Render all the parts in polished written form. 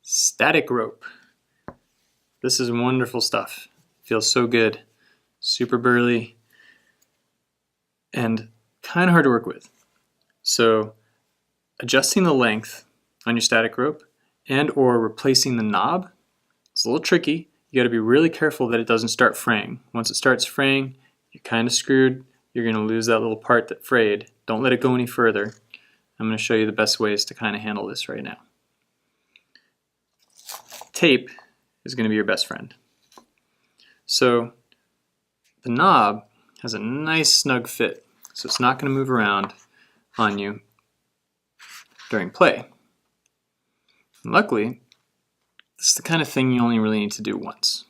Static rope. This is wonderful stuff. Feels so good. Super burly and kind of hard to work with. So adjusting the length on your static rope and or replacing the knob is a little tricky. You got to be really careful that it doesn't start fraying. Once it starts fraying, you're kind of screwed. You're going to lose that little part that frayed. Don't let it go any further. I'm going to show you the best ways to kind of handle this right now. Tape is going to be your best friend. So the knob has a nice snug fit, so it's not going to move around on you during play. And luckily, this is the kind of thing you only really need to do once.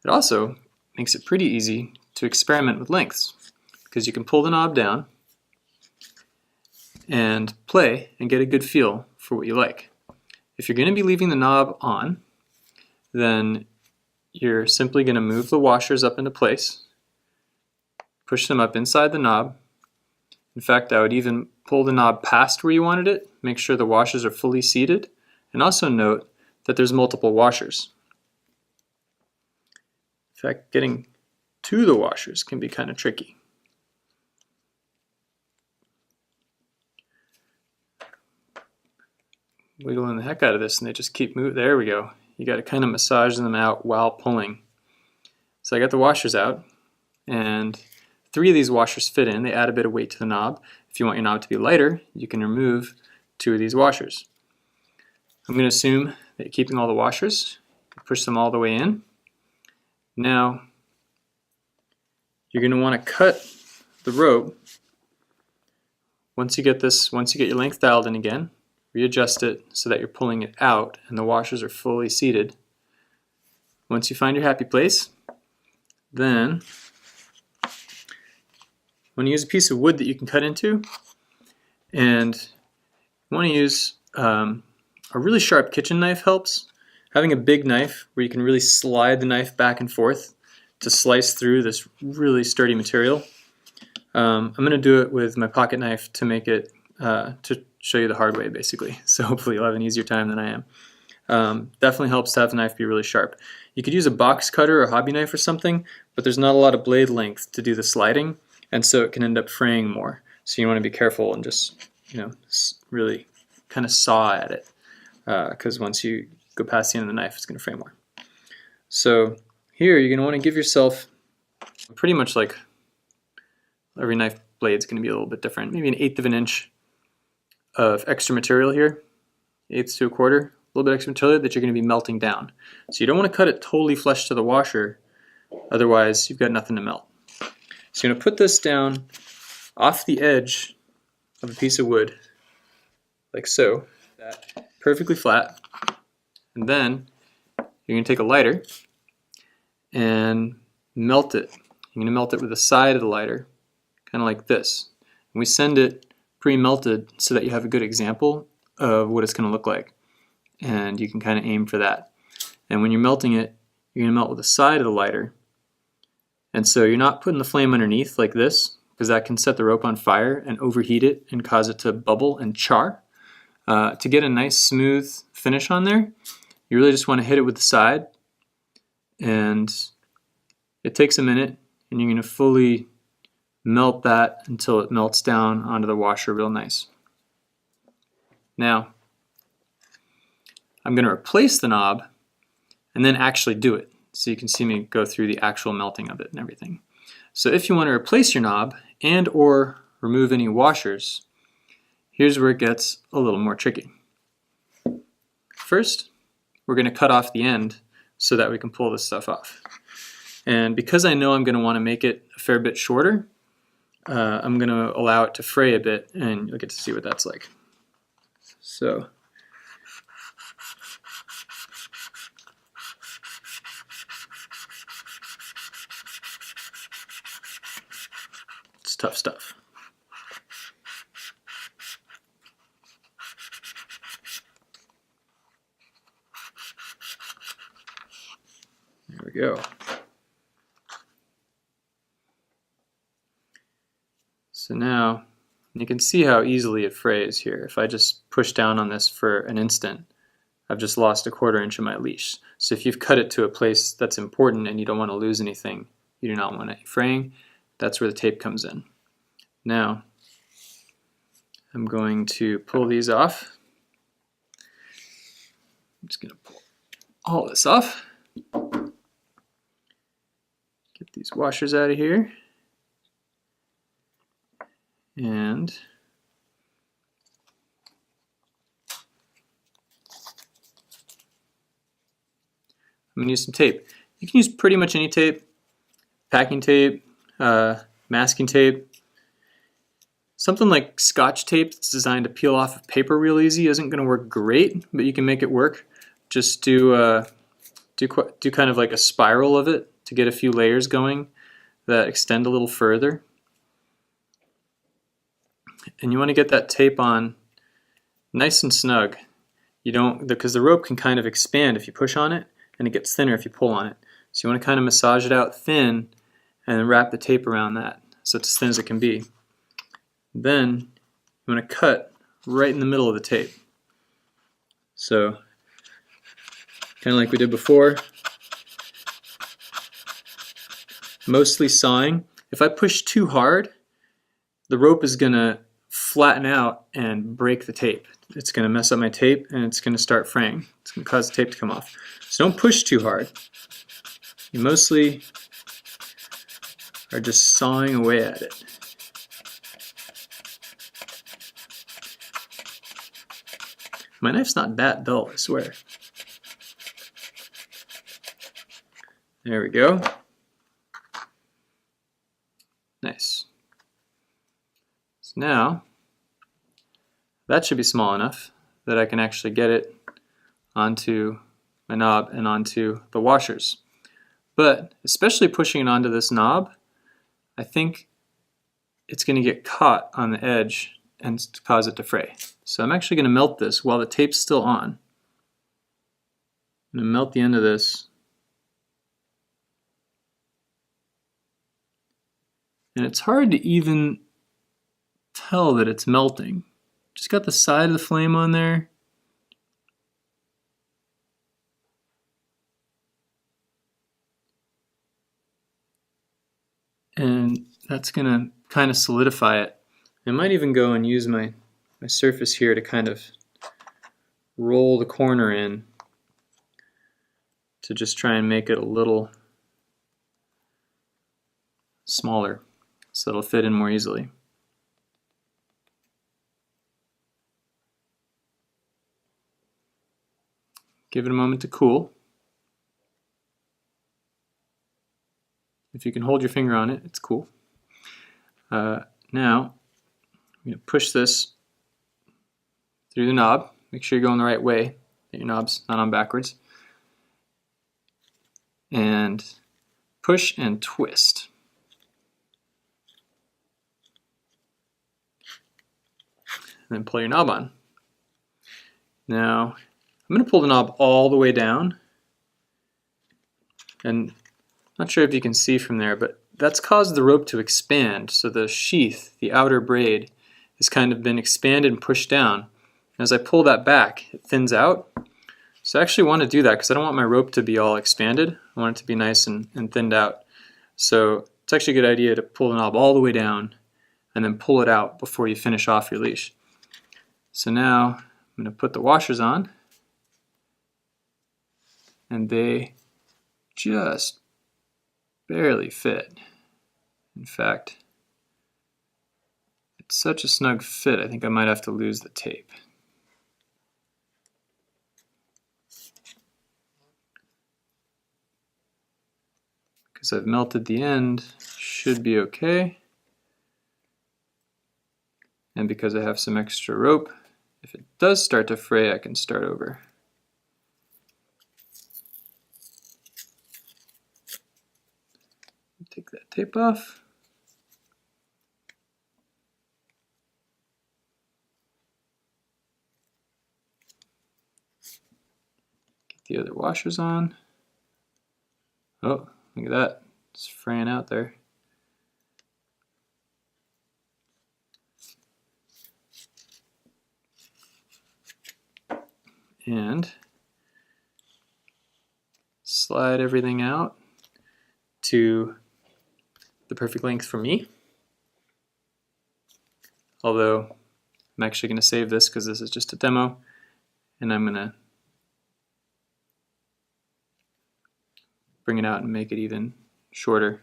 It also makes it pretty easy to experiment with lengths, because you can pull the knob down and play and get a good feel for what you like. If you're going to be leaving the knob on, then you're simply going to move the washers up into place, push them up inside the knob. In fact, I would even pull the knob past where you wanted it, make sure the washers are fully seated, and also note that there's multiple washers. In fact, getting to the washers can be kind of tricky. Wiggling the heck out of this and they just keep moving. There we go. You got to kind of massage them out while pulling. So I got the washers out, and 3 of these washers fit in. They add a bit of weight to the knob. If you want your knob to be lighter, you can remove 2 of these washers. I'm going to assume that you're keeping all the washers. Push them all the way in. Now you're going to want to cut the rope. Once you get your length dialed in again, readjust it so that you're pulling it out and the washers are fully seated. Once you find your happy place, then you want to use a piece of wood that you can cut into, and you want to use a really sharp kitchen knife helps. Having a big knife where you can really slide the knife back and forth to slice through this really sturdy material. I'm going to do it with my pocket knife to make it to show you the hard way, basically. So hopefully you'll have an easier time than I am. Definitely helps to have the knife be really sharp. You could use a box cutter or a hobby knife or something, but there's not a lot of blade length to do the sliding, and so it can end up fraying more. So you want to be careful and just, really kind of saw at it, because once you go past the end of the knife, it's going to fray more. So here you're going to want to give yourself pretty much like every knife blade is going to be a little bit different, maybe 1/8 of an inch of extra material here, 1/8 to 1/4, a little bit extra material that you're going to be melting down. So you don't want to cut it totally flush to the washer, otherwise you've got nothing to melt. So you're going to put this down off the edge of a piece of wood, like so, perfectly flat, and then you're going to take a lighter and melt it. You're going to melt it with the side of the lighter, kind of like this. And we send it pre-melted so that you have a good example of what it's going to look like, and you can kind of aim for that. And when you're melting it, you're going to melt with the side of the lighter, and so you're not putting the flame underneath like this, because that can set the rope on fire and overheat it and cause it to bubble and char. To get a nice smooth finish on there, you really just want to hit it with the side, and it takes a minute, and you're going to fully melt that until it melts down onto the washer real nice. Now, I'm going to replace the knob and then actually do it, so you can see me go through the actual melting of it and everything. So if you want to replace your knob and or remove any washers, here's where it gets a little more tricky. First, we're going to cut off the end so that we can pull this stuff off. And because I know I'm going to want to make it a fair bit shorter, I'm going to allow it to fray a bit, and you'll get to see what that's like. So it's tough stuff. There we go. So now you can see how easily it frays here. If I just push down on this for an instant, I've just lost 1/4 inch of my leash. So if you've cut it to a place that's important and you don't want to lose anything, you do not want any fraying, that's where the tape comes in. Now, I'm going to pull these off. I'm just going to pull all this off. Get these washers out of here. And I'm going to use some tape. You can use pretty much any tape, packing tape, masking tape. Something like Scotch tape that's designed to peel off of paper real easy isn't going to work great, but you can make it work. Just do kind of like a spiral of it to get a few layers going that extend a little further. And you want to get that tape on nice and snug. You don't, because the rope can kind of expand if you push on it, and it gets thinner if you pull on it. So you want to kind of massage it out thin and then wrap the tape around that so it's as thin as it can be. Then you want to cut right in the middle of the tape. So kind of like we did before, mostly sawing. If I push too hard, the rope is going to flatten out and break the tape. It's going to mess up my tape and it's going to start fraying. It's going to cause the tape to come off. So don't push too hard. You mostly are just sawing away at it. My knife's not that dull, I swear. There we go. Nice. So now, that should be small enough that I can actually get it onto my knob and onto the washers. But especially pushing it onto this knob, I think it's going to get caught on the edge and cause it to fray. So I'm actually going to melt this while the tape's still on. I'm going to melt the end of this. And it's hard to even tell that it's melting. Just got the side of the flame on there. And that's going to kind of solidify it. I might even go and use my surface here to kind of roll the corner in to just try and make it a little smaller so it'll fit in more easily. Give it a moment to cool. If you can hold your finger on it, it's cool. Now, I'm going to push this through the knob. Make sure you're going the right way, that your knob's not on backwards. And push and twist. And then pull your knob on. Now, I'm going to pull the knob all the way down. And I'm not sure if you can see from there, but that's caused the rope to expand. So the sheath, the outer braid, has kind of been expanded and pushed down. As I pull that back, it thins out. So I actually want to do that because I don't want my rope to be all expanded. I want it to be nice and thinned out. So it's actually a good idea to pull the knob all the way down and then pull it out before you finish off your leash. So now I'm going to put the washers on, and they just barely fit. In fact, it's such a snug fit, I think I might have to lose the tape. Because I've melted the end, should be okay. And because I have some extra rope, if it does start to fray, I can start over. Take that tape off. Get the other washers on. Oh, look at that. It's fraying out there. And slide everything out to the perfect length for me. Although I'm actually going to save this because this is just a demo, and I'm going to bring it out and make it even shorter.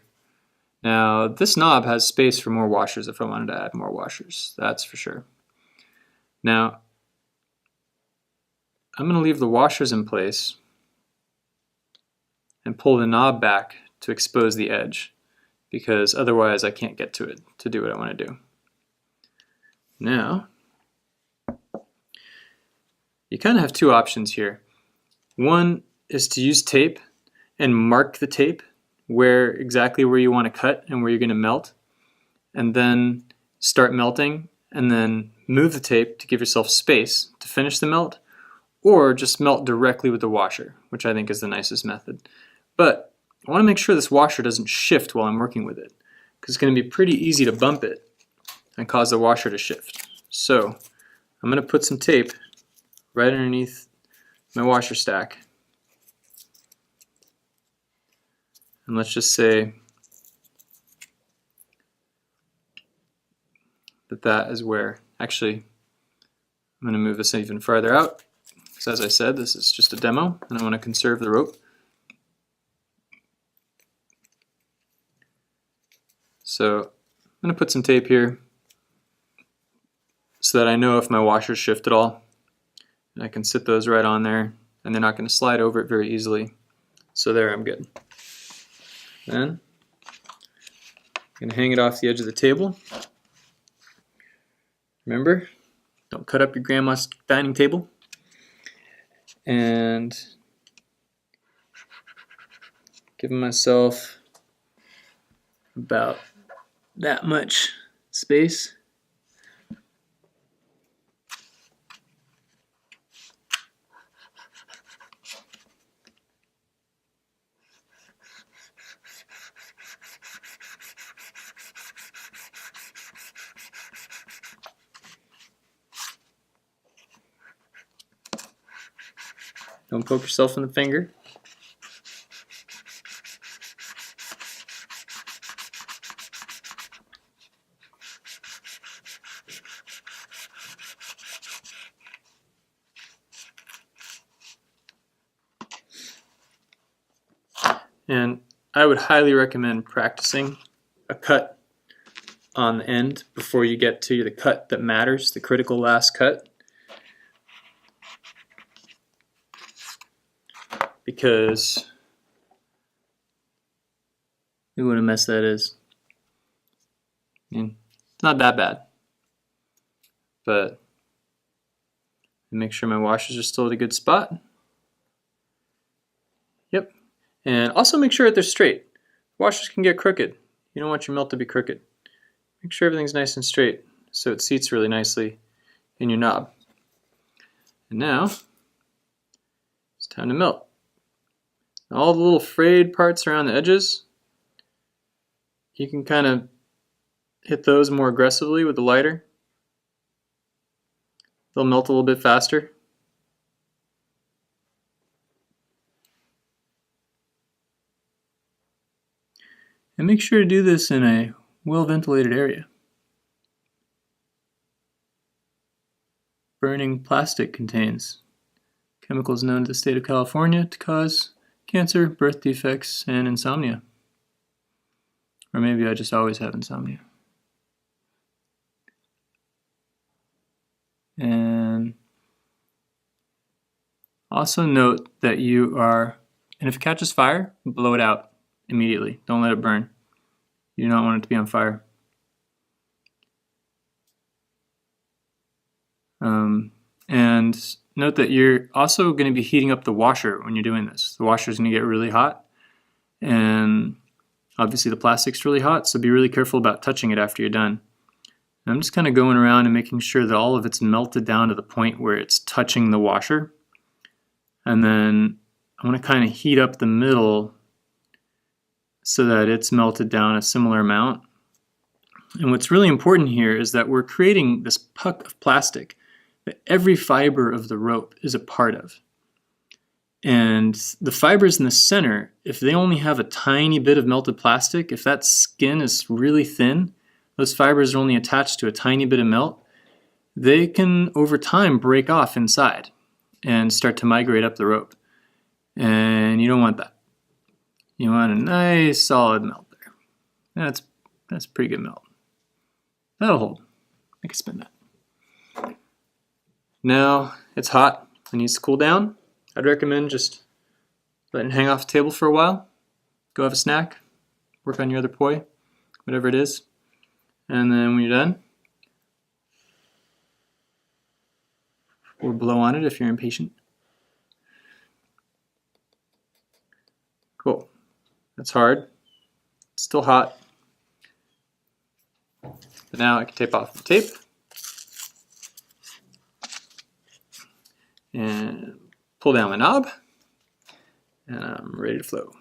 Now this knob has space for more washers if I wanted to add more washers, that's for sure. Now I'm going to leave the washers in place and pull the knob back to expose the edge, because otherwise I can't get to it to do what I want to do. Now you kind of have two options here. One is to use tape and mark the tape exactly where you want to cut and where you're going to melt, and then start melting, and then move the tape to give yourself space to finish the melt, or just melt directly with the washer, which I think is the nicest method. But I want to make sure this washer doesn't shift while I'm working with it, because it's going to be pretty easy to bump it and cause the washer to shift. So I'm going to put some tape right underneath my washer stack. And let's just say that is where, actually, I'm going to move this even farther out, because as I said, this is just a demo and I want to conserve the rope. So I'm going to put some tape here so that I know if my washers shift at all. And I can sit those right on there and they're not going to slide over it very easily. So there, I'm good. Then I'm going to hang it off the edge of the table. Remember, don't cut up your grandma's dining table. And giving myself about that much space. Don't poke yourself in the finger. And I would highly recommend practicing a cut on the end before you get to the cut that matters, the critical last cut. Because look what a mess that is. I mean, it's not that bad, but make sure my washers are still at a good spot. Yep, and also make sure that they're straight. Washers can get crooked. You don't want your melt to be crooked. Make sure everything's nice and straight so it seats really nicely in your knob. And now it's time to melt. All the little frayed parts around the edges, you can kind of hit those more aggressively with the lighter. They'll melt a little bit faster. And make sure to do this in a well-ventilated area. Burning plastic contains chemicals known to the state of California to cause cancer, birth defects, and insomnia. Or maybe I just always have insomnia. And also note that and if it catches fire, blow it out immediately. Don't let it burn. You do not want it to be on fire. And note that you're also going to be heating up the washer when you're doing this. The washer is going to get really hot, and obviously the plastic's really hot, so be really careful about touching it after you're done. And I'm just kind of going around and making sure that all of it's melted down to the point where it's touching the washer. And then I want to kind of heat up the middle so that it's melted down a similar amount. And what's really important here is that we're creating this puck of plastic that every fiber of the rope is a part of. And the fibers in the center, if they only have a tiny bit of melted plastic, if that skin is really thin, those fibers are only attached to a tiny bit of melt, they can over time break off inside and start to migrate up the rope. And you don't want that. You want a nice solid melt there. That's pretty good melt. That'll hold. I can spin that. Now it's hot. It needs to cool down. I'd recommend just letting it hang off the table for a while. Go have a snack. Work on your other poi, whatever it is. And then when you're done, or blow on it if you're impatient. Cool. That's hard. It's still hot. But now I can tape off the tape. And pull down my knob. And I'm ready to flow.